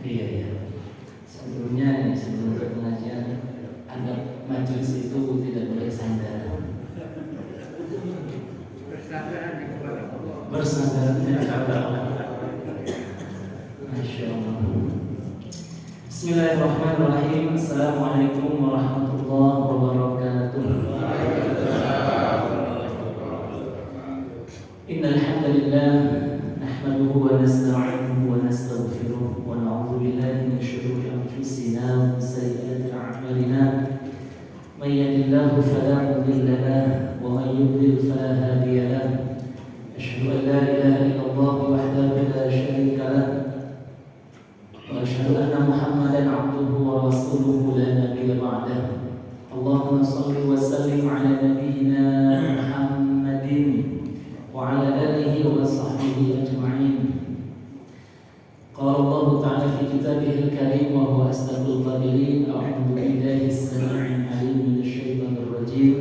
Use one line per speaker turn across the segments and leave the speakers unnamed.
Iya ya. Sebelumnya sebelum pengajian ada majelis itu tidak boleh sandar. Bersandar kepada Allah. Masya Allah. Bismillahirrahmanirrahim. Assalamualaikum warahmatullahi wabarakatuh. Innal hamdalillah nahmaduhu wa nasta'inuhu wa nastaghfiruh wa na'udzu billahi min shururi anfusina wa min sayyiati a'malina. May yahdihillahu fala mudilla lahu wa may yudlil fala hadiya lahu. Asyhadu an la ilaha illallah wahdahu la syarika lahu wa asyhadu anna Muhammadan 'abduhu wa rasuluhu la nabiyya ba'dahu. Allahumma shalli wa sallim 'ala nabiyyina Muhammadin wa 'ala alihi wa sahbihi ajma'in. Qala Allah ta'ala fi kitabihil karim wa huwa asdaqul qa'ilin. A'udzu billahi as-sami'il 'alim minasy syaithanir rajim.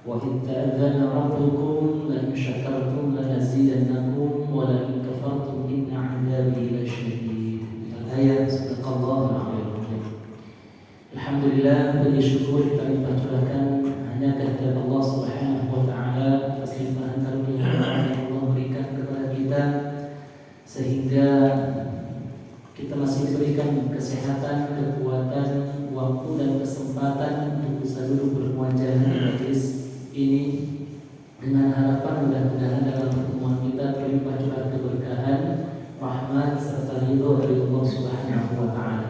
Wa idh ta'adzana rabbukum la in syakartum la nazidannakum wa la in kafartum inna 'adzabi lasyadid. Ayat sadaqallahul 'azim. Alhamdulillah, puji syukur kita limpah curahkan hanya kehadirat Allah Subhanahu wa taala atas limpahan karunia yang Allah berikan kepada kita sehingga kita masih diberikan kesehatan, kekuatan, waktu dan kesempatan untuk bisa duduk bermuajah di majelis ini dengan harapan mudah-mudahan dalam pertemuan kita terlimpah curah keberkahan, rahmat serta ridho dari Allah Subhanahu wa taala.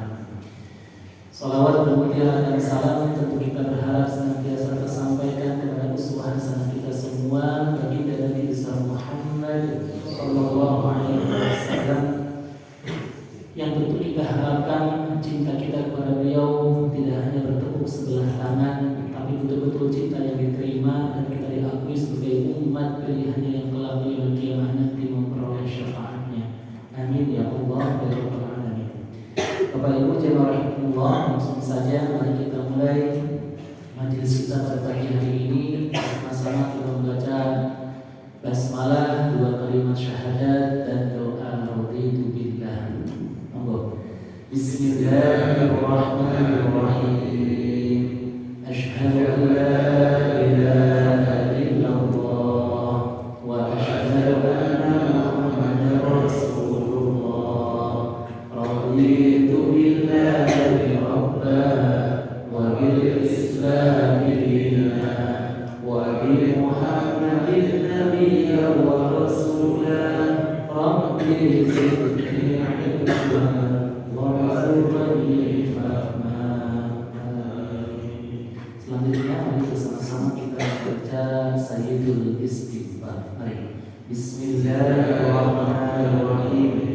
Salawat kemudian dan salam tentu kita berharap senantiasa tersampaikan kepada uswah hasanah kita semua baginda Nabi besar Muhammad sallallahu alaihi wasallam, yang tentu kita harapkan cinta kita kepada beliau tidak hanya bertepuk sebelah tangan, tapi betul-betul cinta yang diterima dan kita diakui sebagai umat pilihannya yang kelak di yaumul qiyamah nanti memperoleh syafaatnya. Amin ya Allah ya rabbal alamin. Bapak Ibu jemaah rahimahullah, langsung saja mari kita mulai majelis kita pada pagi hari ini. Sama-sama kita membaca basmalah, dua kalimat syahadat dan doa raditu billah. Monggo. Bismillahirrahmanirrahim. Asyhadu an la ilaha illallah wa asyhadu anna Muhammadar Rasulullah. Raditu billahi rabban wa bil islami dinan wa bi Muhammadin nabiyyan wa rasulan. Rabbi zidni ilman warzuqni fahman. Selanjutnya mari bersama-sama kita baca Sayyidul Istighfar. Mari. Bismillahirrahmanirrahim.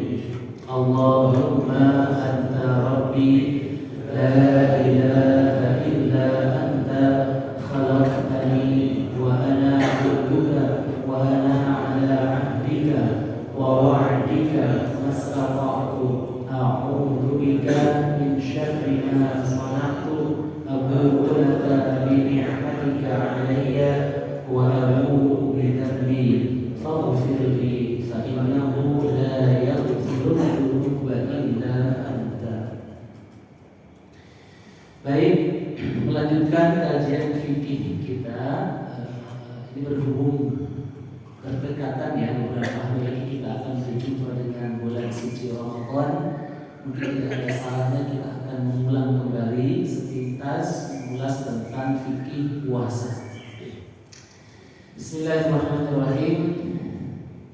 Allahumma anta rabbi la ilaha illa anta khalaqtani wa ana 'abduka wa ana 'ala 'ahdika wa wa'dika mastata'tu. A'udzu bika min syarri ma sana'tu. Abu'u laka bi ni'matika 'alayya wa abu'u bi dhanbi faghfir li fa innahu la yaghfiru dzunuba illa anta. Baik, melanjutkan kajian fikih kita. Ini berhubung berdekatan ya, beberapa hari lagi kita akan berjumpa dengan bulan suci Ramadan. Mungkin tidak ada salahnya kita akan mengulang kembali sepintas mengulas tentang fikih puasa. Bismillahirrahmanirrahim.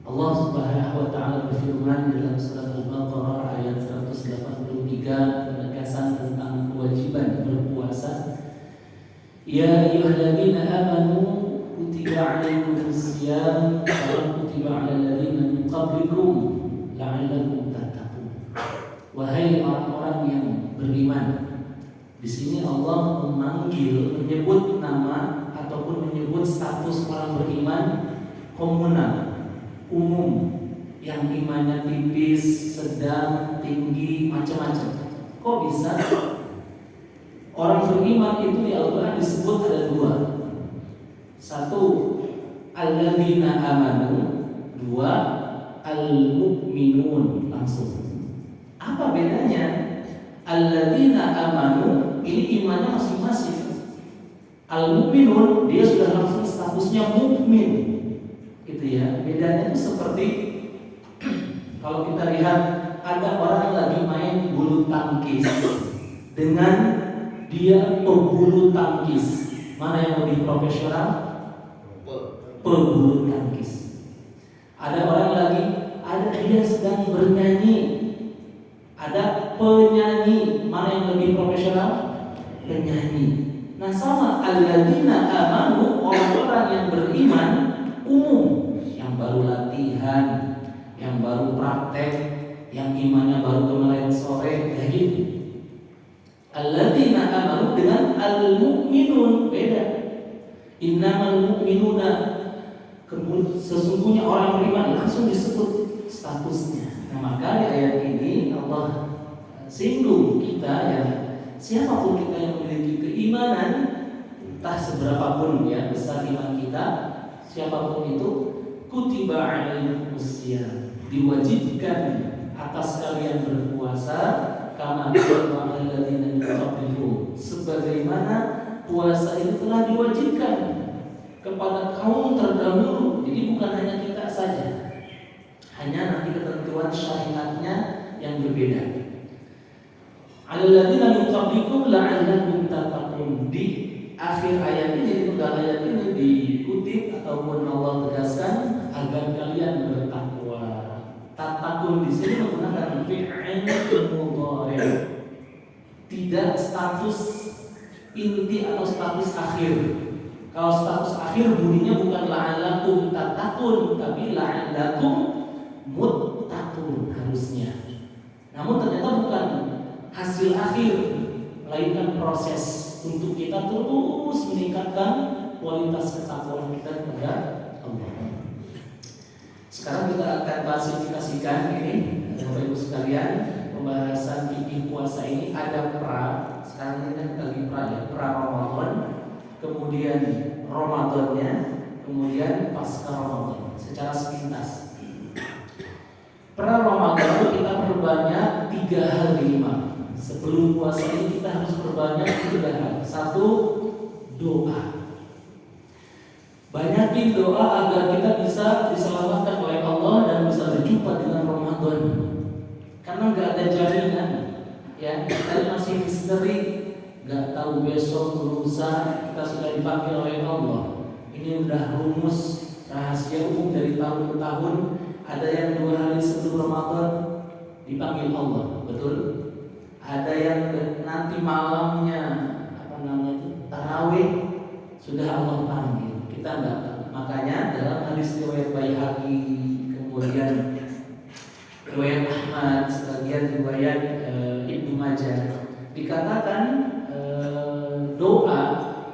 Allah Subhanahu wa taala berfirman dalam surat Al-Baqarah ayat 183 penegasan tentang kewajiban berpuasa. Ya ayyuhalladzina amanu kutiba 'alaikumus-syiyam kama kutiba 'alal ladzina min qablikum la'allakum tattaqun. Wahai orang-orang yang beriman, Di sini Allah memanggil, menyebut nama ataupun menyebut status orang beriman komunal, umum, yang imannya tipis, sedang, tinggi, macam-macam. Kok bisa? Orang beriman itu di Al-Quran disebut ada dua. Satu, alladzina amanu. Dua, al-mu'minun. Langsung. Apa bedanya? Alladzina amanu, ini imannya masing-masing. Al-mu'minun, dia sudah langsung statusnya mukmin. Gitu ya. Bedanya itu seperti kalau kita lihat ada orang lagi main bulu tangkis dengan dia pebulu tangkis. Mana yang lebih profesional? Pebulu tangkis. Ada orang lagi, ada dia sedang bernyanyi. Ada penyanyi, mana yang lebih profesional? Penyanyi. Nah sama alladzina amanu, orang-orang yang beriman umum, yang baru latihan, yang baru praktek, yang imannya baru kemarin sore, kayak gitu. Alladzina amanu dengan al-mu'minun beda. Innamal mu'minuna, sesungguhnya orang beriman langsung disebut statusnya. Nah, maka di ayat ini Allah singgung kita ya, siapapun kita yang memiliki keimanan, entah seberapapun ya besar iman kita, siapapun itu, kutiba alaikumusiyam, diwajibkan atas kalian berpuasa, kama kutiba alal ladzina min qablikum, sebagaimana puasa itu telah diwajibkan kepada kaum terdahulu. Jadi bukan hanya kita saja, hanya nanti ketentuan syariatnya yang berbeda. Alladzina min qablikum la'allakum tattaqun. Di akhir ayat ini, di tengah ayat ini dikutip ataupun Allah tegaskan agar kalian bertakwa. Tattaqun di sini menggunakan fi'il mudhari', tidak status inti atau status akhir. Kalau status akhir bunyinya bukan la'allakum tattaqun, tapi la'allakum muttaqun harusnya. Namun ternyata bukan hasil akhir, melainkan proses untuk kita terus meningkatkan kualitas ketakwaan kita kepada Allah. Sekarang kita akan klasifikasikan ini, Bapak Ibu sekalian, pembahasan fikih puasa ini ada pra. Sekarang ini kita lagi pra ya, pra Ramadan, kemudian Ramadannya, kemudian pasca Ramadan. Secara sepintas. Pra Ramadan kita perbanyak 3 hal minimal. Sebelum puasa ini kita harus perbanyak 3 hal. 1, doa. Banyakin doa agar kita bisa diselamatkan oleh Allah dan bisa berjumpa dengan Ramadan. Karena nggak ada jaminan, ya kita masih misteri, nggak tahu besok lusa kita sudah dipanggil oleh Allah. Ini udah rumus rahasia umum dari tahun ke tahun. Ada yang 2 hari sebelum Ramadan dipanggil Allah, betul? Ada yang nanti malamnya tarawih sudah Allah panggil, kita enggak tahu. Makanya dalam hadis riwayat Baihaqi, kemudian riwayat Ahmad, sebagian riwayat Ibnu Majah dikatakan doa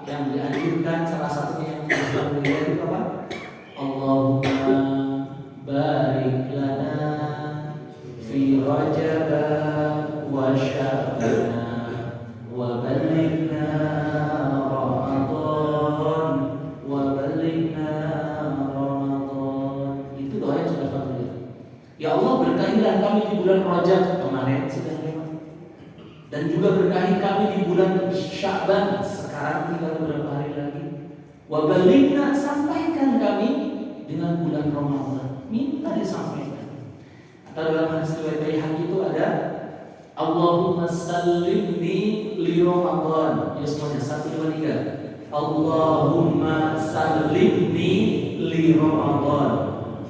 yang dianjurkan salah satunya yang kita lihat itu apa? Allahumma barik lana fi Rajab wa Sya'ban wa balighna Ramadan wa balighna Ramadan. Itu doa yang sudah familiar. Ya Allah, berkahilah kami di bulan Rajab kemarin sudah lewat, dan juga berkahi kami di bulan Sya'ban sekarang tinggal beberapa hari lagi. Wa balighna, sampaikan kami dengan bulan Ramadan, minta disampaikan. Atau dalam hadis riwayat Baihaqi itu ada Allahumma sallimni li Ramadan. Ya semuanya 1, 2, 3. Allahumma sallimni li Ramadan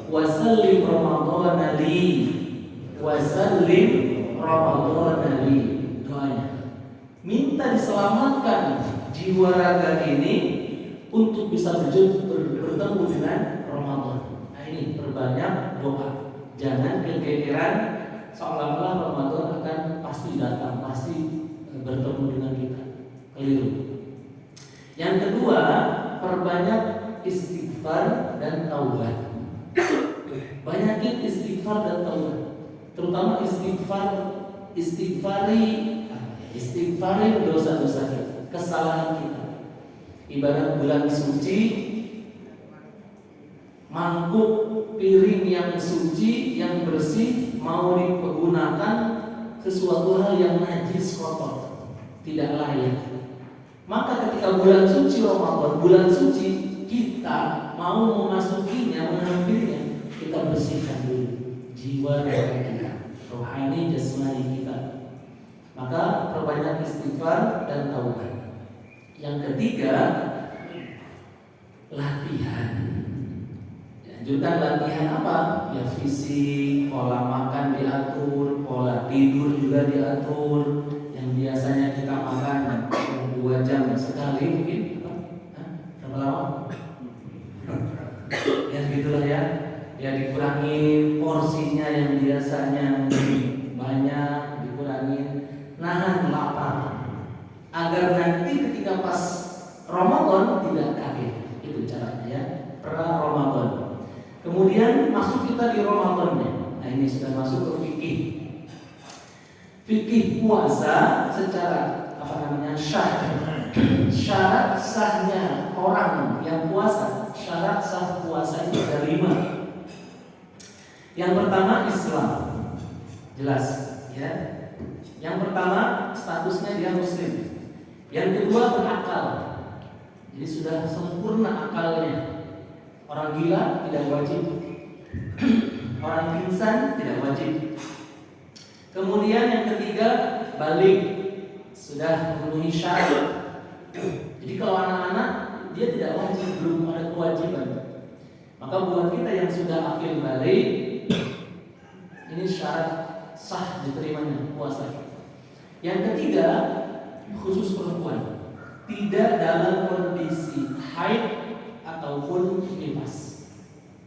wa sallim Ramadan li wa sallim Ramadan li. Doanya minta diselamatkan jiwa raga ini untuk bisa bertemu dengan Ramadan. Nah ini perbanyak doa. Jangan kegeeran seolah-olah Ramadan akan pasti datang, pasti bertemu dengan kita. istighfar dan taubat. Banyakin istighfar dan taubat. Terutama istighfari dosa-dosa kita, kesalahan kita. Ibarat bulan suci, mangkuk piring yang suci, yang bersih mau digunakan sesuatu hal yang najis, kotor, tidak layak. Maka ketika bulan suci Ramadan, bulan suci, kita mau memasukinya, mengambilnya, kita bersihkan dulu jiwa raga kita, rohani jasmani kita. Maka perbanyak istighfar dan taubat. Yang ketiga, latihan. Dianjurkan latihan apa? Ya fisik, pola makan diatur, pola tidur juga diatur. Yang biasanya kita makan 2 jam sekali mungkin, berapa lama? Ya gitulah ya. Ya dikurangi porsinya yang biasanya banyak, dikurangin, nahan lapar, agar nanti ketika pas Ramadan tidak kaget. Itu caranya ya, pra-Ramadan. Kemudian masuk kita di Ramadannya. Nah ini sudah masuk ke fikih. Fikih puasa secara syarat sahnya orang yang puasa. Syarat sah puasa itu ada 5. Yang pertama Islam, jelas ya. Yang pertama statusnya dia muslim. Yang kedua berakal, jadi sudah sempurna akalnya. Orang gila tidak wajib, orang pingsan tidak wajib. Kemudian yang ketiga balik, sudah memenuhi syarat. Jadi kalau anak-anak dia tidak wajib, belum ada kewajiban. Maka buat kita yang sudah akil balik, ini syarat sah diterimanya puasa. Yang ketiga khusus perempuan, tidak dalam kondisi haid ataupun nifas.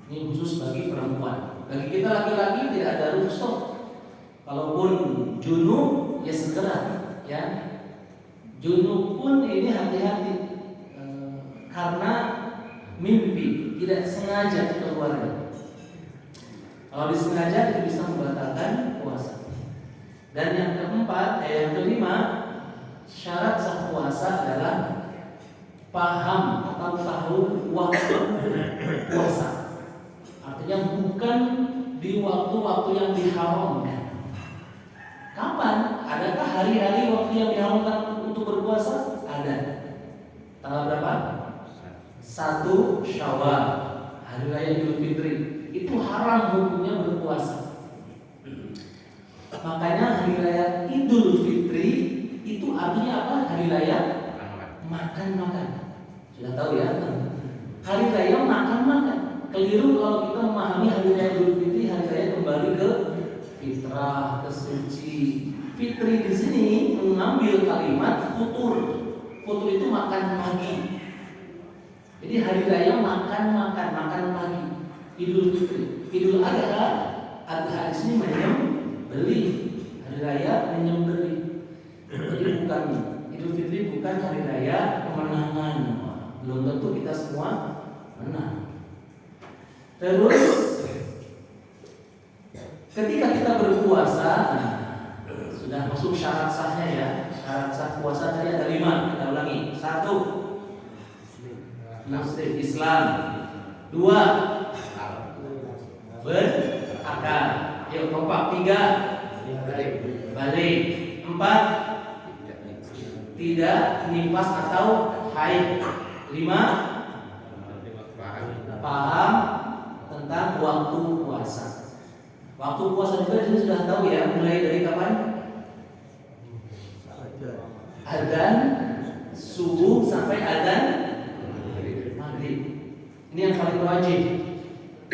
Ini khusus bagi perempuan. Bagi kita laki-laki tidak ada rukhsah. Kalaupun junub ya segera ya. Junub pun ini hati-hati karena mimpi, tidak sengaja keluarnya. Kalau disengaja itu bisa membatalkan puasa. Dan yang keempat, yang kelima, syarat sah puasa adalah paham atau tahu waktu puasa. Artinya bukan di waktu-waktu yang diharamkan. Kapan? Adakah hari-hari waktu yang diharamkan untuk berpuasa? Ada. Tanggal berapa? 1 Syawal, hari raya Idul Fitri. Itu haram hukumnya berpuasa. Makanya hari raya Idul Fitri itu artinya apa? Hari raya makan-makan. Sudah tahu ya? Hari raya makan-makan. Keliru kalau kita memahami hari raya Idul Fitri, hari raya kembali ke fitrah, ke suci. Fitri di sini mengambil kalimat futur. Futur itu makan pagi. Jadi hari raya makan pagi. Idul Fitri, Idul Adha di sini menyembeli. Hari raya menyembeli. Jadi bukan Idul Fitri, bukan hari raya kemenangan. Belum tentu kita semua menang. Terus ketika kita berpuasa, sudah masuk syarat sahnya ya. Syarat sah puasa tadi ada 5. Kita ulangi. 1, Muslim, Islam. 2, berakal. Yuk kompak. 3, balik. 4, tidak nifas atau haid. 5, paham tentang waktu puasa. Waktu puasa juga di sini sudah tahu ya, mulai dari kapan? Adzan subuh sampai adzan maghrib. Ini yang paling wajib.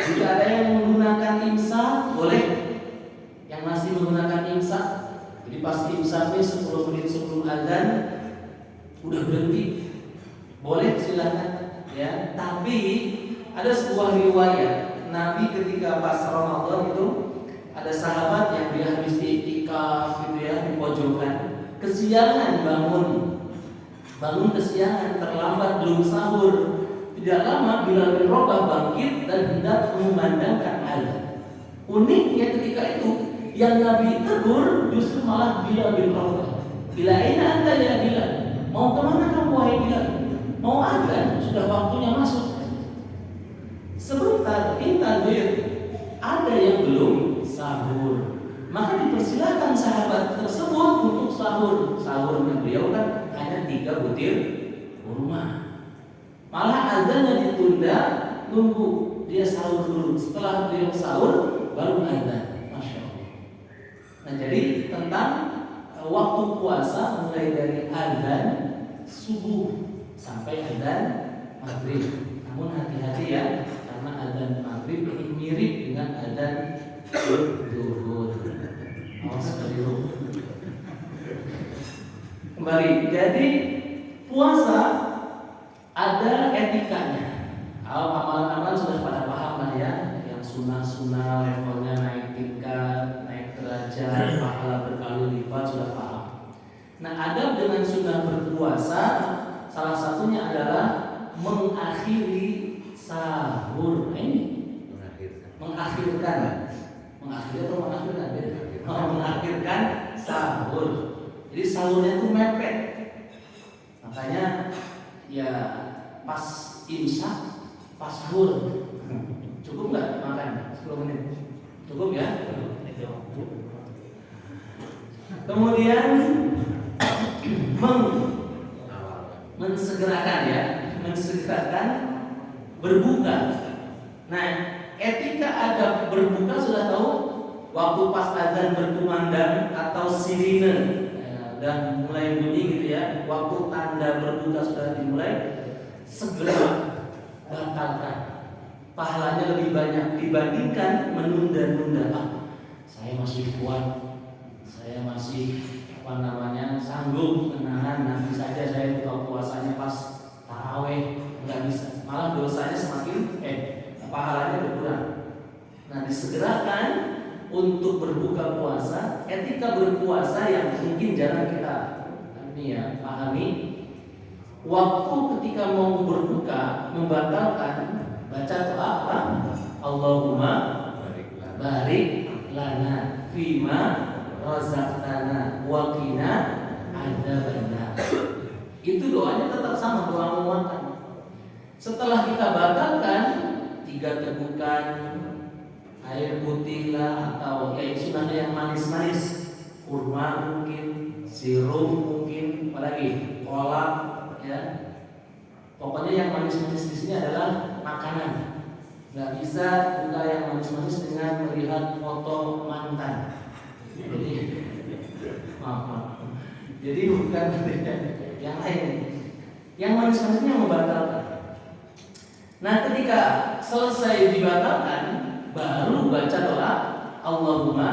Jika ada yang menggunakan imsak, boleh. Yang masih menggunakan imsak, jadi pas imsaknya 10 menit sebelum adzan udah berhenti, boleh, silakan ya. Tapi ada sebuah riwayat Nabi ketika pas Ramadan itu ada sahabat yang dia habis iktikaf gitu ya di pojokan, kesiangan bangun kesiangan, terlambat belum sahur. tidak lama Bilal bin Rabah bangkit dan hendak mengumandangkan azan. Uniknya ketika itu yang Nabi tegur justru malah Bilal bin Rabah. Bila aina anta ya Bilal? Mau kemana kamu wahai Bilal? Mau azan? Sudah waktunya masuk. Sebentar, intadzir. Ada yang belum sahur. Maka dipersilakan sahabat tersebut untuk sahur. Sahurnya beliau kan hanya 3 butir kurma. Malah azannya ditunda, nunggu dia sahur dulu. Setelah beliau sahur, baru azan. Masya Allah. Nah, jadi tentang waktu puasa mulai dari azan subuh sampai azan maghrib. Namun hati-hati ya, karena azan maghrib ini mirip dengan azan zuhur. Awas keliru. Kembali, jadi puasa ada etikanya. Amalan-amalan sudah pada paham lah ya. Yang sunnah-sunnah levelnya naik tingkat, naik derajat, pahala berkali lipat sudah paham. Nah, adab dengan sunnah berpuasa salah satunya adalah mengakhiri sahur. Nah, ini mengakhirkan sahur. Jadi sahurnya itu mepet. Makanya ya pas imsak, pas sahur. Cukup nggak makan 10 menit? Cukup ya? Kemudian mensegerakan berbuka. Nah, etika adab berbuka sudah tahu, waktu pas azan berkumandang atau sirine dan mulai bunyi gitu ya, waktu tanda berbuka sudah dimulai, segera batalkan. Pahalanya lebih banyak dibandingkan menunda-nunda. Saya masih kuat, saya masih sanggup menahan, nanti saja saya buka puasanya pas taraweh. Nggak bisa, malah dosanya semakin pahalanya berkurang. Nah, disegerakan untuk berbuka puasa. Etika berpuasa yang mungkin jarang kita pahami. Waktu ketika mau berbuka membatalkan, baca doa apa? Allahumma barik lana fima razaqtana wa qina adzabannar. Itu doanya tetap sama, doa mau makan. Setelah kita batalkan 3 tegukan air putih lah, atau kayak sunahnya yang manis-manis, kurma mungkin, sirup mungkin, apalagi kolak ya. Pokoknya yang manis-manis di sini adalah makanan. Nggak bisa buka yang manis-manis dengan melihat foto mantan. Jadi maaf. Jadi bukan yang lain. Yang manis-manisnya membatalkan. Nah, ketika selesai dibatalkan, baru baca doa Allahumma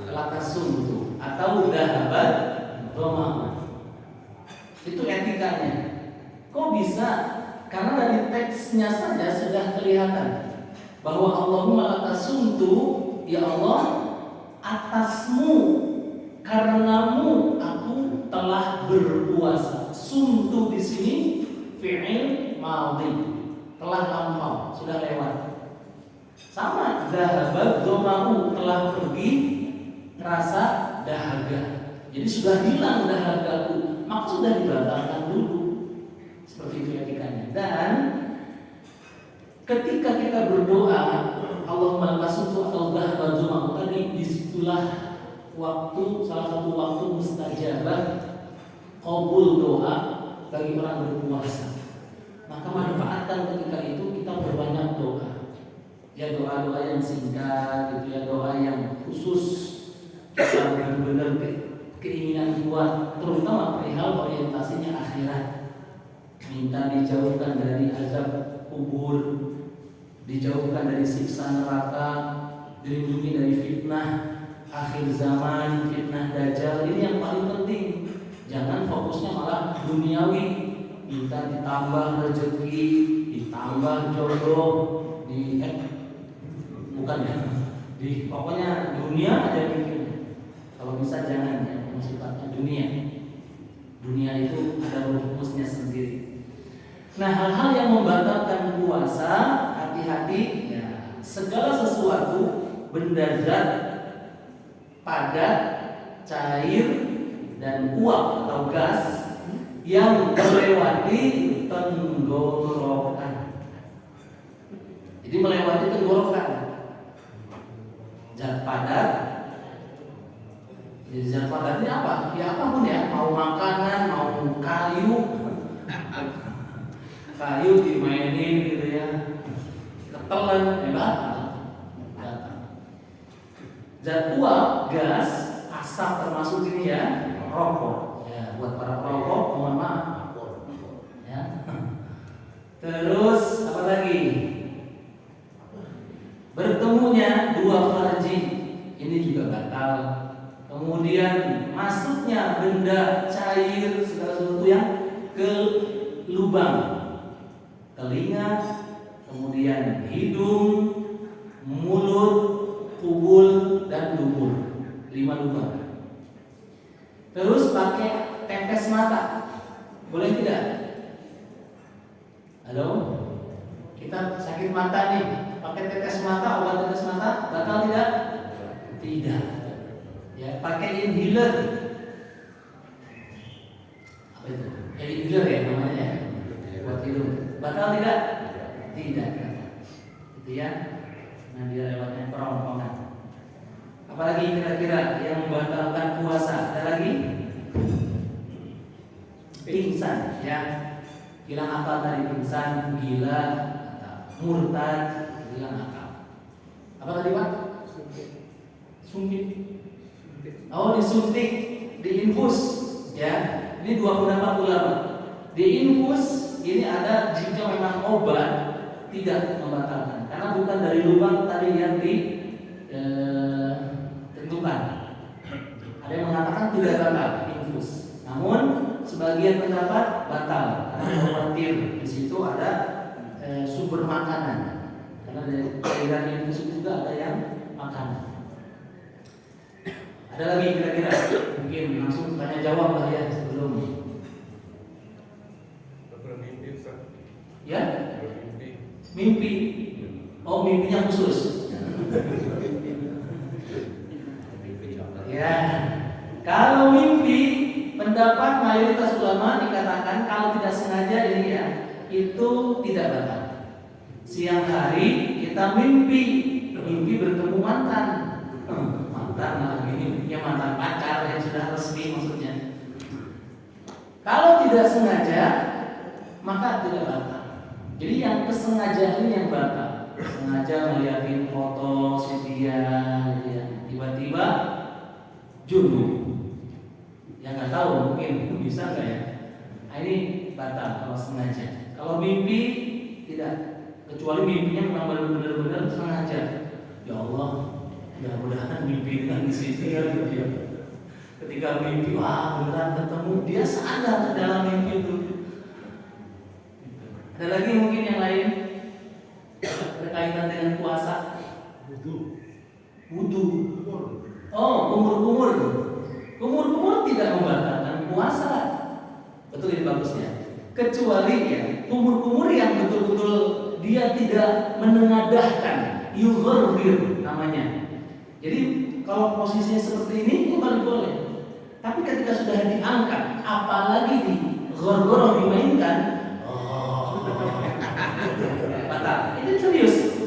lakasumtu atau dahabat dhamma. Itu etikanya. Kok bisa? Karena dari teksnya saja sudah kelihatan bahwa Allahumma lakasumtu, ya Allah, atasmu, karenamu aku telah berpuasa. Sumtu di sini fi'il madhi, telah lampau, sudah lewat. Sama, dahabat dhama'u, telah pergi rasa dahaga. Jadi sudah hilang dahagaku, maka sudah dibatalkan dulu. Seperti itu etikanya. Dan ketika kita berdoa Allahumma lakasumtu atau dahabat dhama'u tadi, disitulah waktu, salah satu waktu mustajabah qabul doa bagi orang berpuasa. Maka manfaatkan ketika itu kita berbanyak doa. Ya, doa-doa yang singkat gitu ya, doa yang khusus kita benar-benar keinginan kuat, terutama perihal orientasinya akhirat. Minta dijauhkan dari azab kubur, dijauhkan dari siksa neraka, dilindungi dari fitnah akhir zaman, fitnah dajjal. Ini yang paling penting. Jangan fokusnya malah duniawi, minta ditambah rezeki, ditambah jodoh, pokoknya dunia ada mikirnya. Kalau bisa jangan ya, yang sifatnya dunia. Dunia itu ada rumusnya sendiri. Nah, hal-hal yang membatalkan puasa, hati-hati ya. Segala sesuatu benda zat padat, cair dan uap atau gas yang melewati tenggorokan. Jadi melewati tenggorokan. Zat padat. Jadi zat padat ini apa? Ya apapun ya, mau makanan, mau kayu dimainin gitu ya, ketelan, batal. Zat uap, gas, asap termasuk ini ya, rokok. Ya, buat para perokok mohon maaf. Ya. Terus apa lagi? Bertemunya dua farji, ini juga batal. Kemudian masuknya benda cair segala sesuatu yang ke lubang telinga, kemudian hidung, mulut, kubul dan dubur, 5 lubang. Terus pakai tetes mata, boleh tidak? Halo, kita sakit mata nih, pakai tetes mata, obat tetes mata, batal tidak? Tidak. Ya, pakai inhaler. Apa itu? Inhaler ya namanya ya, buat hidung. Batal tidak? Tidak. Itu ya. Nah, dia lewatnya kerongkongan. Apalagi kira-kira yang membatalkan puasa? Ada lagi? Pingsan, ya. Hilang akal tadi, pingsan, gila, murtad, hilang akal. Apa tadi Pak? Suntik. Oh, disuntik, diinfus, ya. Ini 2 pendapat ulama. Diinfus ini ada jika memang obat tidak membatalkan, karena bukan dari lubang tadi yang ditentukan. Ada yang mengatakan tidak batal infus, namun sebagian pendapat batal karena khawatir di situ ada sumber makanan, karena dari cairan infus itu juga ada yang makanan. Ada lagi kira-kira? Mungkin langsung tanya jawab lah ya sebelum. Ya? Mimpi. Oh, mimpinya khusus. Ya. Kalau mimpi, pendapat mayoritas ulama dikatakan kalau tidak sengaja ini ya, itu tidak batal. Siang hari kita mimpi bertemu mantan. Mantan ini ya, mantan pacar yang sudah resmi maksudnya. Kalau tidak sengaja, maka tidak batal. Jadi yang kesengajaan ini yang batal. Sengaja melihatin foto si dia, ya, tiba-tiba junub. Yang nggak tahu mungkin bisa nggak ya? Nah, ini batal kalau sengaja. Kalau mimpi tidak, kecuali mimpinya memang benar-benar sengaja. Ya Allah, mudah-mudahan mimpi dengan istri ya. Ketika mimpi, wah beneran ketemu, dia sadar dalam mimpi itu. Ada lagi mungkin yang lain berkaitan dengan puasa. Wudu. Oh, kumur tidak membatalkan puasa. Betul, ini bagusnya. Kecuali ya kumur yang betul-betul dia tidak menengadahkan, yugharbir namanya. Jadi kalau posisinya seperti ini boleh. Tapi ketika sudah diangkat, apalagi di gor-gor dimainkan, batal. Ini serius,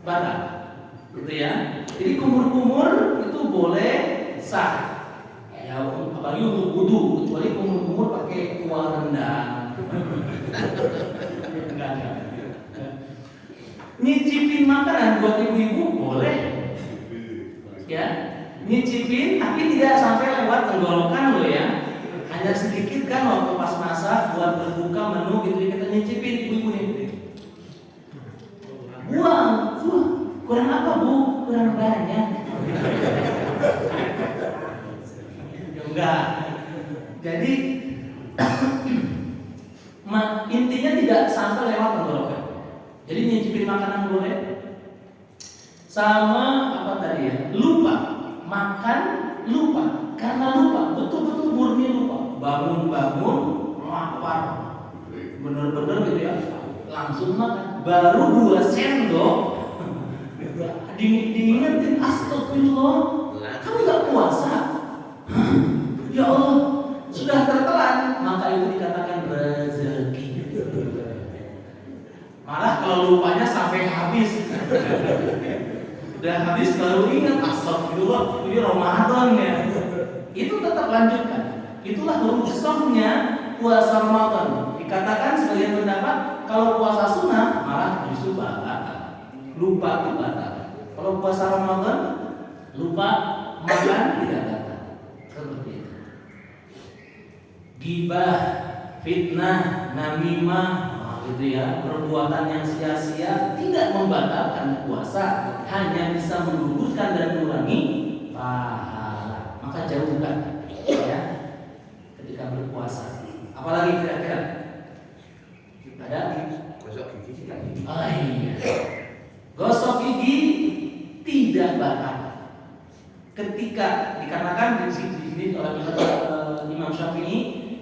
batal, gitu ya. Jadi kumur itu boleh sah. Ya, apalagi untuk wudu, kecuali kumur pakai kuah rendang. Enggak. Nyicipin makanan buat ibu-ibu boleh. Ya, nyicipin tapi tidak sampai lewat tenggorokan loh ya. Hanya sedikit kan waktu pas masak buat berbuka menu gitu kita nyicipin ibu-ibu nih. Buang, kurang apa Bu? Kurang banyak. Enggak. Jadi intinya tidak sampai lewat tenggorokan. Jadi nyicipin makanan boleh. Sama apa tadi ya? Lupa makan, lupa karena lupa, betul-betul murni lupa. Bangun lapar, bener-bener gitu ya, langsung makan. Baru 2 sendok diingetin, astagfirullah, kamu gak puasa? Ya Allah, sudah tertelan. Maka itu dikatakan rezeki. Malah kalau lupanya sampai habis, udah habis baru ingat, astagfirullah, ini Ramadan ya. Itu tetap lanjutkan. Itulah rukhsahnya puasa Ramadan. Dikatakan sebagian pendapat kalau puasa sunnah malah justru batal. Lupa itu batal. Kalau puasa Ramadan lupa makan tidak batal. Seperti itu. Gibah, fitnah, namimah, gitu ya, perbuatan yang sia-sia tidak membatalkan puasa, hanya bisa menggugurkan dan mengurangi pahala. Maka jauhkan ya ketika berpuasa. Apalagi kira-kira ada gosok gigi. Oh iya. Gosok gigi tidak batal. Ketika dikarenakan di sini oleh Imam Syafi'i,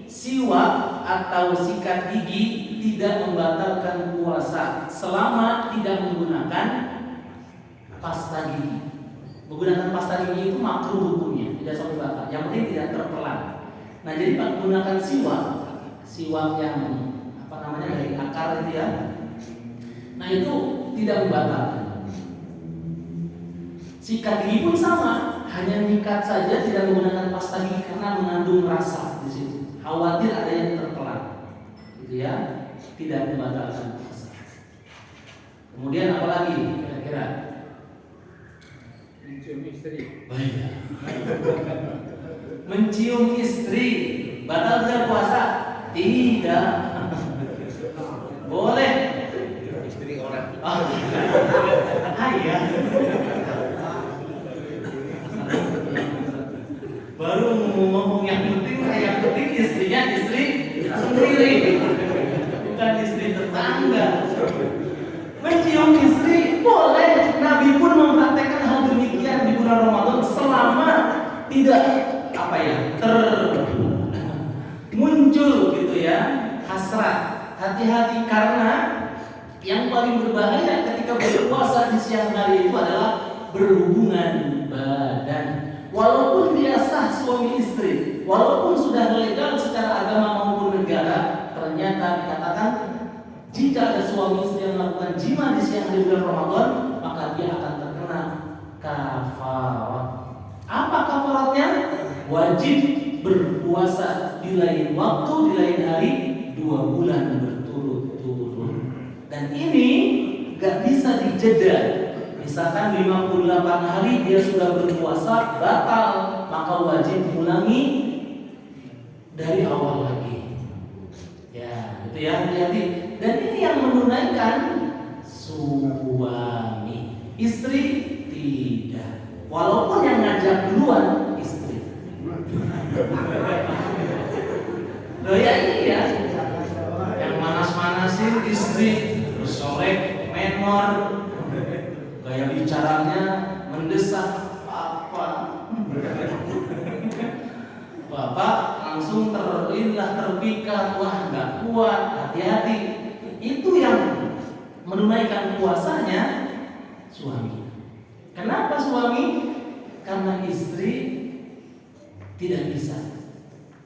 siwak atau sikat gigi tidak membatalkan puasa selama tidak menggunakan pasta gigi. Menggunakan pasta gigi itu makruh hukumnya, tidak sampai batal. Yang penting tidak tertelan. Nah, jadi menggunakan siwak yang dari akar itu ya. Nah, itu tidak membatalkan. Sikat gigi pun sama, hanya nyikat saja, tidak menggunakan pasta gigi karena mengandung rasa di situ. Khawatir ada yang tertelan, gitu ya, tidak membatalkan puasa. Kemudian apa lagi kira-kira?
Mencium istri.
Oh iya. Mencium istri batal tidak puasa? Tidak. Boleh.
Istri orang.
Iya. Baru ngomong yang penting istrinya istri sendiri, bukan istri tetangga. Mencium istri boleh. Nabi pun mempraktekkan hal demikian di bulan Ramadan selama tidak muncul gitu ya hasrat. Hati-hati karena yang paling berbahaya ketika berpuasa di siang hari itu adalah berhubungan badan. Walaupun dia sah suami istri, walaupun sudah legal secara agama maupun negara, ternyata dikatakan jika ada suami istri yang melakukan jima di siang hari bulan Ramadan, maka dia akan terkena kafarat. Apa kafaratnya? Wajib berpuasa di lain waktu, di lain hari 2 bulan berturut-turut. Dan ini gak bisa dijeda. Misalkan 58 hari dia sudah berpuasa batal, maka wajib mengulangi dari awal lagi. Ya, itu ya, hati-hati. Dan ini yang menunaikan suami, istri tidak. Walaupun yang ngajak duluan istri. Loh ya iya, yang manas-manasin istri, terus solek, menor. Gaya bicaranya mendesak Bapak langsung terpikat, wah nggak kuat, hati-hati. Itu yang menunaikan puasanya suami. Kenapa suami? Karena istri tidak bisa.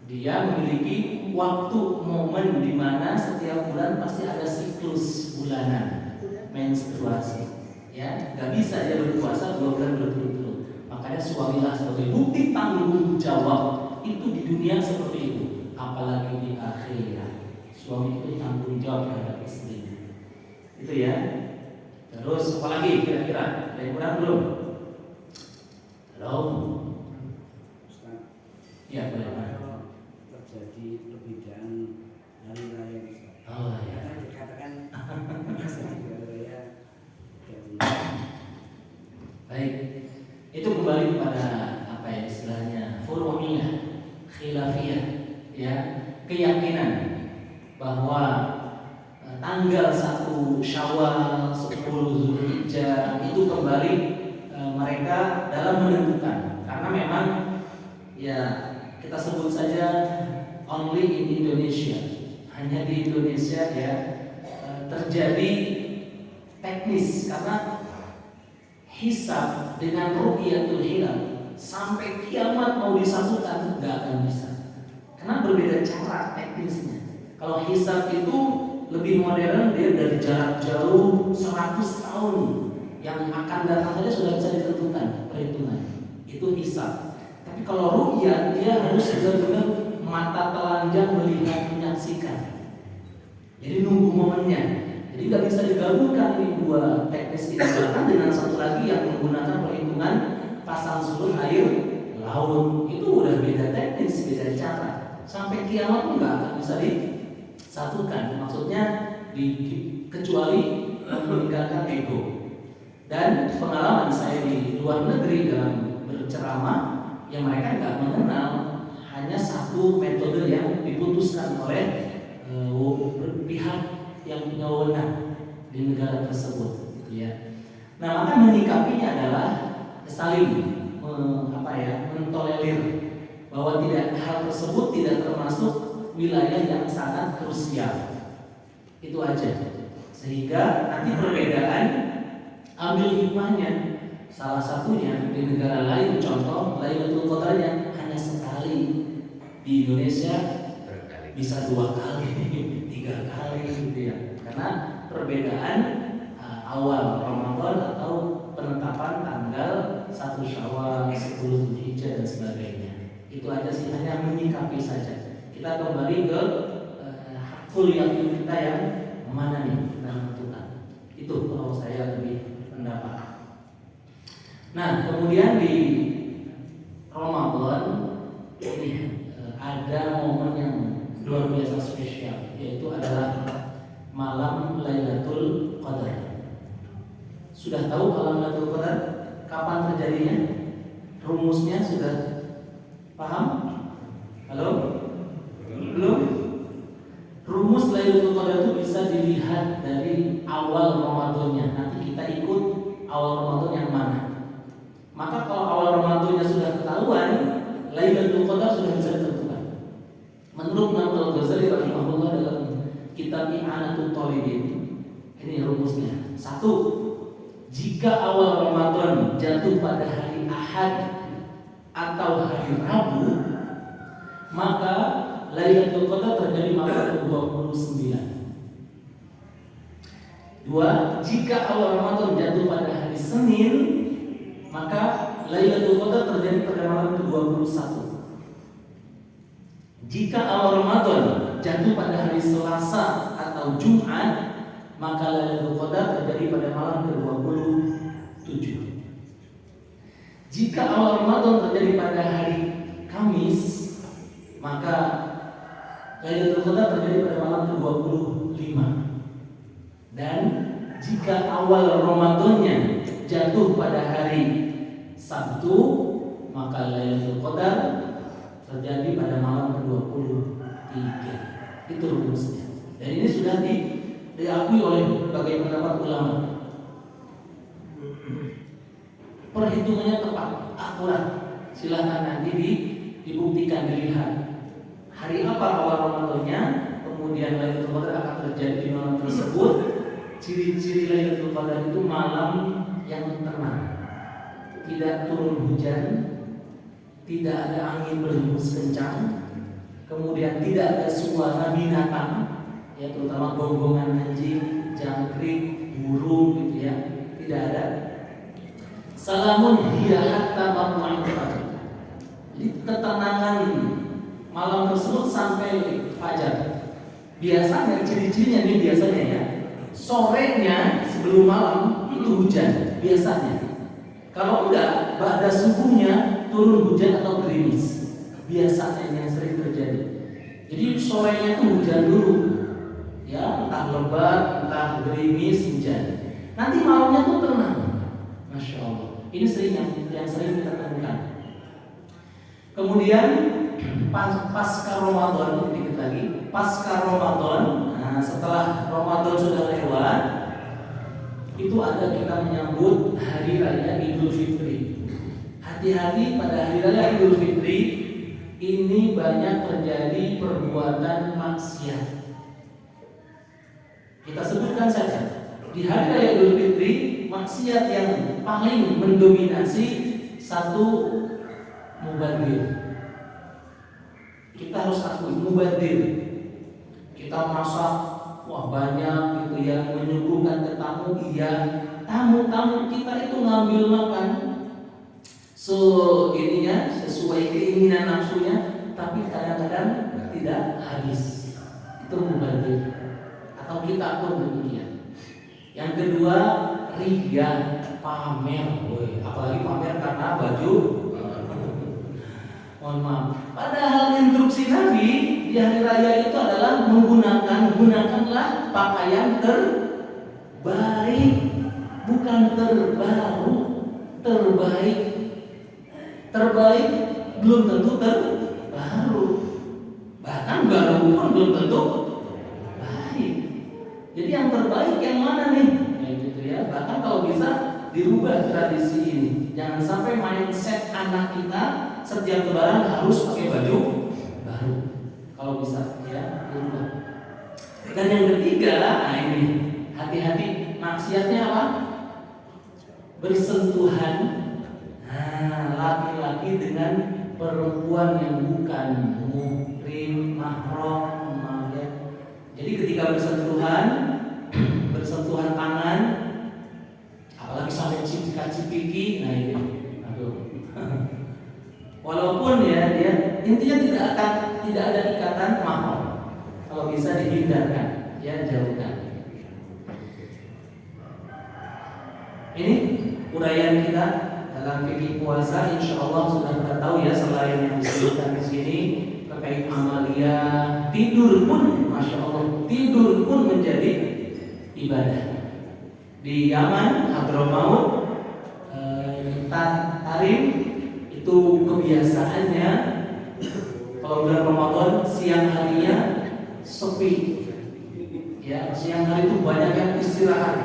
Dia memiliki waktu momen di mana setiap bulan pasti ada siklus bulanan menstruasi. Ya, nggak bisa dia berpuasa 2 bulan berturut-turut. Makanya suamilah sebagai bukti tanggung jawab itu di dunia seperti itu, apalagi di akhirat. Suami itu tanggung jawab terhadap istrinya. Itu ya. Terus apalagi kira-kira? Ada yang kurang belum? Halo. Ya, boleh.
Terjadi perbedaan hari raya.
Oh ya.
Dikatakan
baik, itu kembali kepada apa ya istilahnya furu'iyah, khilafiyah, ya, keyakinan bahwa tanggal 1 Syawal, 10 Zulhijjah itu kembali mereka dalam menentukan, karena memang ya kita sebut saja only in Indonesia, hanya di Indonesia ya terjadi teknis karena hisab dengan ru'yatul hilal sampai kiamat mau disatukan nggak akan bisa karena berbeda cara teknisnya. Kalau hisab itu lebih modern, dia dari jarak jauh 100 tahun yang akan datang saja sudah bisa ditentukan perhitungan, itu hisab. Tapi kalau ru'yat dia harus benar-benar mata telanjang melihat menyaksikan, jadi nunggu momennya. Jadi nggak bisa digabungkan ini dua teknis ini dengan satu lagi yang menggunakan perhitungan pasang surut air laut. Itu udah beda teknis, beda cara. Sampai kiamat pun nggak akan bisa disatukan. Maksudnya kecuali meninggalkan ego. Dan pengalaman saya di luar negeri dalam berceramah, yang mereka nggak mengenal hanya satu metode yang diputuskan oleh pihak yang punya wewenang di negara tersebut, gitu ya. Nah, maka menyikapinya adalah saling mentolerir bahwa hal tersebut tidak termasuk wilayah yang sangat krusial. Itu aja. Sehingga nanti perbedaan ambil hikmahnya. Salah satunya di negara lain, contoh Lailatul Qadarnya hanya sekali. Di Indonesia bisa 2 kali, 3 kali gitu ya. Karena perbedaan awal Ramadan atau penetapan tanggal 1 Syawal, 10 Dzulhijjah dan sebagainya. Itu aja sih, hanya menyikapi saja. Kita kembali ke hakul yakin kita yang mana nih kita menentukan. Itu kalau saya lebih pendapat. Nah, kemudian di Ramadan ini ada momen yang luar biasa spesial, yaitu adalah malam Lailatul Qadar. Sudah tahu malam Lailatul Qadar kapan terjadinya? Rumusnya sudah paham? Halo? Belum? Rumus Lailatul Qadar itu bisa dilihat dari awal Ramadannya. Nanti kita ikut awal Ramadan yang mana. Maka kalau awal Ramadannya sudah ketahuan, Lailatul Qadar sudah bisa ditentukan. Menurut Imam Al-Ghazali rahimahullah dalam kitab I'anatul Talibin, ini rumusnya. 1. Jika awal Ramadan jatuh pada hari Ahad atau hari Rabu, maka Lailatul Qadar terjadi malam ke-29. 2. Jika awal Ramadan jatuh pada hari Senin, maka Lailatul Qadar terjadi pada malam ke-21. Jika awal Ramadan jatuh pada hari Selasa atau Jumat, maka Lailatul Qadar terjadi pada malam ke-27. Jika awal Ramadan terjadi pada hari Kamis, maka Lailatul Qadar terjadi pada malam ke-25. Dan jika awal Ramadannya jatuh pada hari Sabtu, maka Lailatul Qadar terjadi pada malam ke-23. Itu rumusnya. Dan ini sudah diakui oleh berbagai pendapat ulama. Perhitungannya tepat, akurat. Silahkan nanti dibuktikan, dilihat hari apa awal Ramadannya, kemudian Lailatul Qadar akan terjadi di malam tersebut. Ciri-ciri Lailatul Qadar itu malam yang tenang, tidak turun hujan, tidak ada angin berhembus kencang, kemudian tidak ada suara binatang, ya terutama gonggongan anjing, jangkrik, burung gitu ya, tidak ada. Salamun hiya hatta matla'il fajr. Jadi ketenangan malam tersebut sampai fajar. Biasanya ciri-cirinya ini biasanya ya, sorenya sebelum malam itu hujan biasanya. Kalau enggak, pada subuhnya turun hujan atau gerimis. Biasanya yang sering terjadi. Jadi sorenya itu hujan dulu, ya entah lebat, entah gerimis, hujan. Nanti malamnya tuh tenang. Masya Allah. Ini sering yang sering kita temukan. Kemudian pasca Ramadan, dikit lagi. Pasca Ramadan, nah setelah Ramadan sudah lewat, itu ada kita menyambut Hari Raya Idul Fitri. Hati-hati pada Hari Raya Idul Fitri ini banyak terjadi perbuatan maksiat. Kita sebutkan saja. Di hari raya Idul Fitri, maksiat yang paling mendominasi satu, mubadzir. Kita harus akui mubadzir. Kita masak, wah banyak gitu ya, menyuguhkan ke tamu, iya. Tamu-tamu kita itu ngambil makan ininya sesuai keinginan nafsunya, tapi kadang-kadang tidak habis. Itu mubadzir. Atau kita pun demikian. Yang kedua, riya, pamer. Apalagi pamer karena baju. Mohon maaf. Padahal instruksi Nabi di hari raya itu adalah gunakanlah pakaian terbaik, bukan terbaru, terbaik. Terbaik belum tentu terbaru. Bahkan baru pun belum tentu baik. Jadi yang terbaik yang mana nih? Gitu ya. Bahkan kalau bisa dirubah tradisi ini. Jangan sampai mindset anak kita setiap lebaran harus pakai baju baru. Kalau bisa ya dirubah. Dan yang ketiga, nah ini hati-hati maksiatnya apa? Bersentuhan laki-laki dengan perempuan yang bukan muhrim, mahram, ya. Jadi ketika bersentuhan tangan, apalagi sampai cipika-cipiki, nah ini, aduh. Walaupun ya dia intinya tidak ada ikatan mahram, kalau bisa dihindarkan, ya jauhkan. Ini uraian kita dalam fikih puasa, insya Allah sudah kita tahu ya, selain yang disebutkan di sini terkait amalia, tidur pun, masya Allah, tidur pun menjadi ibadah. Di Yaman, Hadramaut, Tarim itu kebiasaannya kalau bulan Ramadan siang harinya sepi, ya siang hari itu banyak yang istirahat,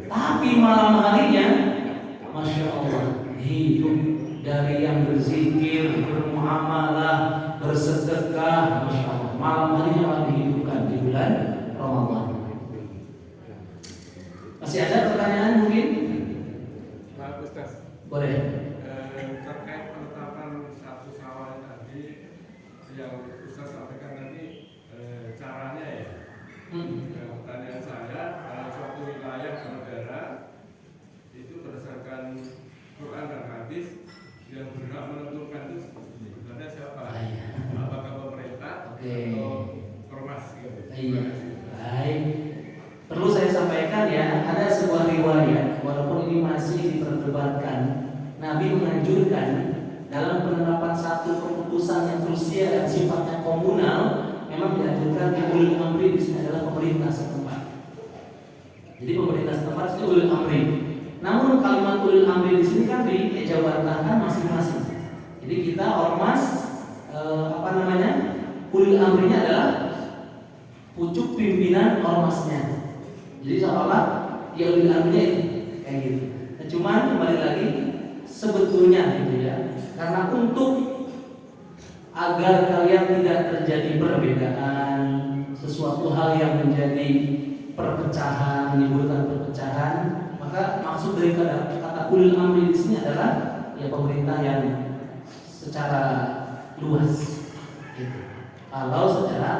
tapi malam harinya masya Allah hidup dari yang berzikir, bermuamalah, bersedekah, masya Allah. Malam harinya malah dihidupkan di bulan Ramadan. Masih ada pertanyaan mungkin?
Pak Ustaz.
Boleh.
Terkait penetapan 1 Syawal tadi yang Ustaz sampaikan tadi, caranya ya. Pertanyaan saya, dalam suatu wilayah dan negara itu berdasarkan Quran dan hadis, yang berhak menentukan itu sebenarnya siapa? Apakah pemerintah atau ormas gitu?
Baik. Perlu saya sampaikan ya, ada sebuah riwayat, walaupun ini masih diperdebatkan, Nabi menganjurkan dalam penerapan satu keputusan yang krusial dan sifatnya komunal, memang dianjurkan ulil amri di sini adalah pemerintah setempat. Jadi pemerintah setempat itu ulil amri. Namun kalimat ulil amri di sini kan dijawantahkan masing-masing. Jadi kita ormas ulil amrinya adalah pucuk pimpinan ormasnya. Jadi seolah ya ulil amrinya itu kayak gitu. Nah, cuman kembali lagi sebetulnya gitu ya. Karena untuk agar kalian tidak terjadi perbedaan, sesuatu hal yang menjadi perpecahan, menimbulkan perpecahan, maka maksud dari kata ulil amri di sini adalah ya pemerintah yang secara luas. Gitu. Kalau secara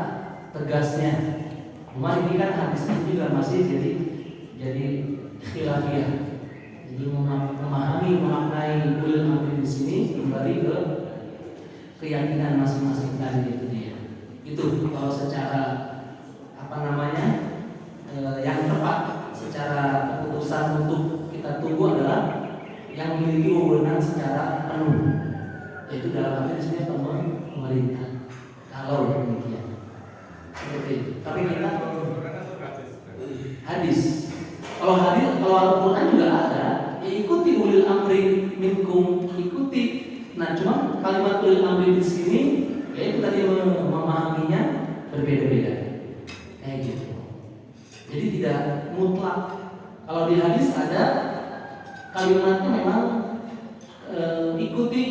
tegasnya, cuma ini kan hadisnya juga masih jadi khilafiyah. Jadi memahami memaknai ulil amri di sini kembali ke keyakinan masing-masing tadi itu dia. Itu kalau secara yang tepat secara keputusan untuk kita tunggu adalah yang memiliki wewenang secara penuh, yaitu dalam hal ini pemerintah. Kalau demikian, seperti itu. Tapi kita hadis. Kalau Al-Quran juga ada, ikuti ulil amri minkum, ikuti. Nah, cuma kalimat ulil amri di sini, yaitu tadi memahaminya berbeda-beda, kayak gitu. Jadi tidak mutlak. Kalau di hadis ada kalimatnya memang ikuti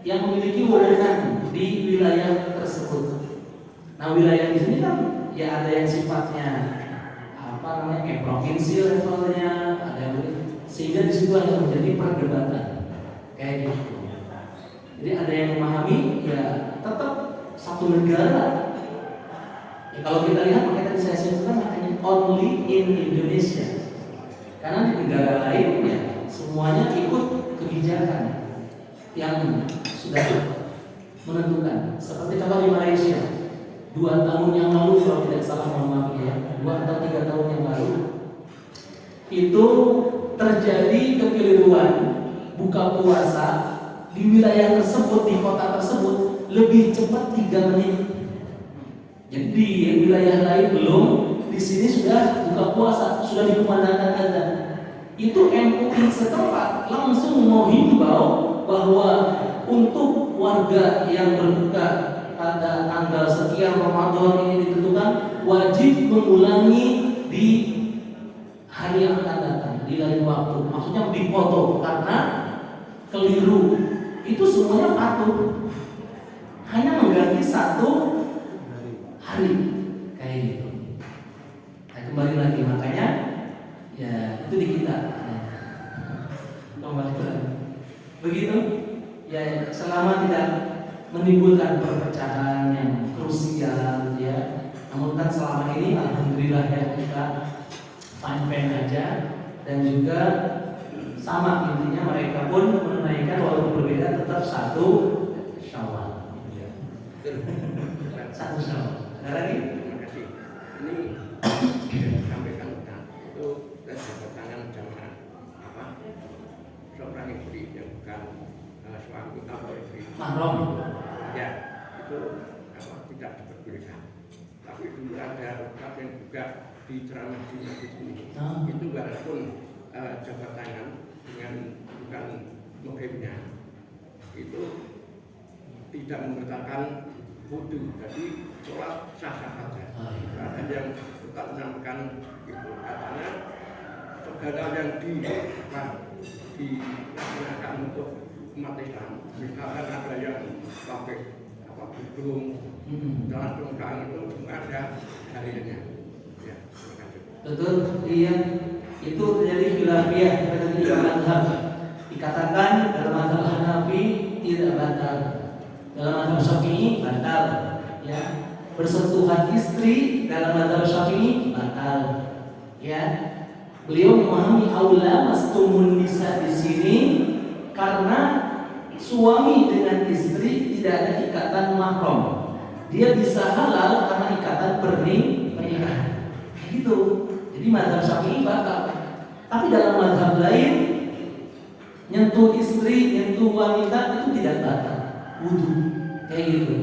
yang memiliki wewenang di wilayah tersebut. Nah, wilayah di sini kan ya ada yang sifatnya kayak provinsi levelnya, ada yang sehingga di situ ada menjadi perdebatan kayak gitu. Jadi ada yang memahami ya tetap satu negara. Ya, kalau kita lihat makanya tadi saya sebutkan makanya only in Indonesia. Karena di negara lain ya semuanya ikut kebijakan yang sudah menentukan. Seperti contoh di Malaysia, 2 tahun yang lalu kalau tidak salah mohon maaf ya, 2 atau 3 tahun yang lalu itu terjadi kekeliruan buka puasa di wilayah tersebut, di kota tersebut lebih cepat 3 menit. Jadi di wilayah lain belum, di sini sudah buka puasa, sudah dikumandangkan azan. Itu MUI setempat langsung menghimbau bahwa untuk warga yang berbuka pada tanggal sekian Ramadan ini ditentukan wajib mengulangi di hari yang akan datang di lain waktu. Maksudnya dipotong karena keliru. Itu semuanya patuh. Hanya mengganti 1 hari kayak gitu. Nah, kembali lagi makanya ya itu di kita. Kembali lagi. Begitu ya selama tidak menimbulkan perpecahan yang krusial ya. Namun kan selama ini alhamdulillah ya kita fine-fine aja dan juga sama intinya mereka pun menunaikan walaupun berbeda tetap 1 Syawal. 1 Syawal. Ada lagi?
Terima kasih. Ini sampaikan itu tangan jamaah apa? Seorang istri yang bukan suami atau istri.
Mahram.
Ya, itu apa tidak diperbolehkan. Tapi dulu ada yang juga di ceramah di masjid ini. Itu walaupun jabat tangan dengan bukan muhrimnya itu tidak membatalkan wudu, jadi sholat sah-sah saja. Ada yang tetap menyampaikan itu katanya segala yang dilaksanakan untuk umat Islam, misalkan ada yang pakai apa gedung, jalan tongkang itu semua ada dalilnya. Ya, terima kasih.
Betul, iya. Itu terjadi khilafiyah terjadi mazhab. Dikatakan dalam mazhab Hanafi tidak batal. Dalam mazhab Syafi'i batal. Ya. Bersentuhan istri dalam mazhab Syafi'i batal. Ya. Beliau memahami aula mastumun nisa di sini karena suami dengan istri tidak ada ikatan mahram. Dia bisa halal karena ikatan pernikahan. Gitu. Jadi mazhab Syafi'i batal. Tapi dalam mazhab lain nyentuh istri, nyentuh wanita itu tidak batal wudu kayak gitu.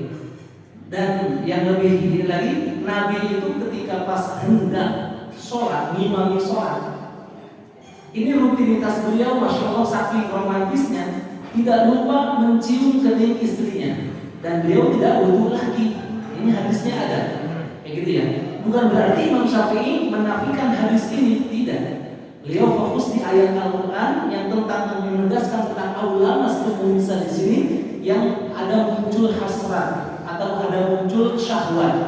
Dan yang lebih ini lagi, Nabi itu ketika pas hendak sholat, ngimami sholat, ini rutinitas beliau, masya Allah saking romantisnya, tidak lupa mencium kening istrinya, dan beliau tidak wudu lagi. Ini hadisnya ada, kayak gitu ya. Bukan berarti Imam Syafi'i menafikan hadis ini, tidak. Beliau fokus di ayat Al-Quran yang tentang menegaskan tentang aula mastumun nisa di sini, yang ada muncul hasrat atau ada muncul syahwat.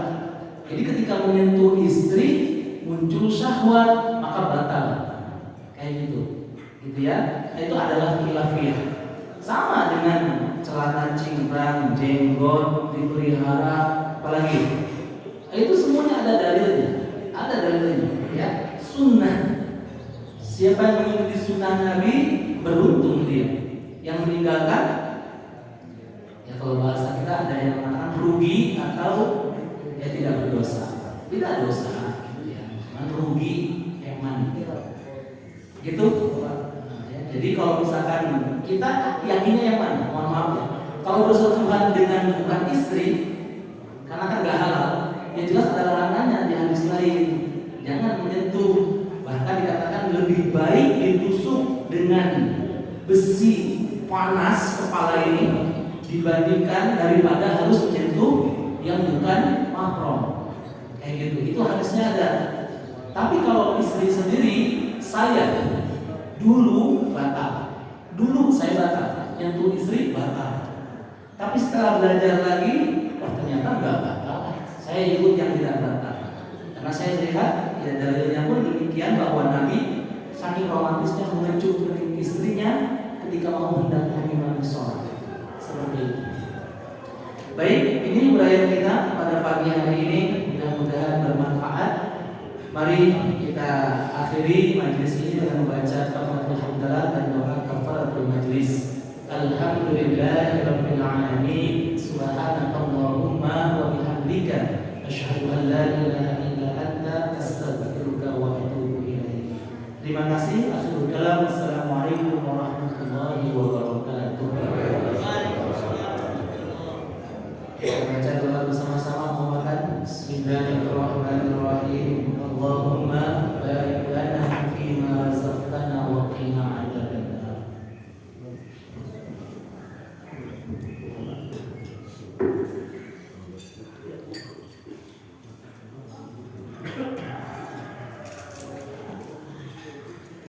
Jadi ketika menyentuh istri muncul syahwat maka batal, kayak gitu, gitu ya. Itu adalah khilafiyah. Sama dengan celana cingkrang, jenggot dipelihara, apalagi itu semuanya ada dalilnya, ya. Sunnah. Siapa yang mengikuti sunnah Nabi beruntung dia. Yang meninggalkan, ya kalau bahasa kita ada yang mengatakan rugi atau ya tidak berdosa. Tidak dosa, ya. Cuma rugi, eman gitu. Nah, ya. Jadi kalau misalkan kita yakinnya yang mana? Mohon maaf ya. Kalau bersentuhan dengan bukan istri, karena kan gak halal, ya jelas ada larangannya di hadis lain. Jangan menyentuh. Bahkan dikatakan lebih baik ditusuk dengan besi panas kepala ini dibandingkan daripada harus menyentuh yang bukan mahram. Kayak gitu. Itu hadisnya ada. Tapi kalau istri sendiri, saya dulu batal. Dulu saya batal. Nyentuh istri batal. Tapi setelah belajar lagi, ternyata enggak batal. Saya ikut yang tidak batal. Karena saya lihat ya dalilnya pun demikian bahwa Nabi saking romantisnya mengecup istrinya ketika mau hendak mengimami sholat. Seperti itu. Baik, ini uraian kita pada pagi hari ini, mudah-mudahan bermanfaat. Mari kita akhiri majlis ini dengan membaca kafaratul hamdalah dan doa kafaratul majlis. Alhamdulillahirabbil alamin. Subhanakallahumma wa bihamdika asyhadu an la ilaha illa anta astaghfiruka wa atubu ilaik. Terima kasih. Akhirul kalam. Assalamualaikum warahmatullahi wabarakatuh. Kita baca doa bersama-sama mau makan. Bismillahirrahmanirrahim. Allahumma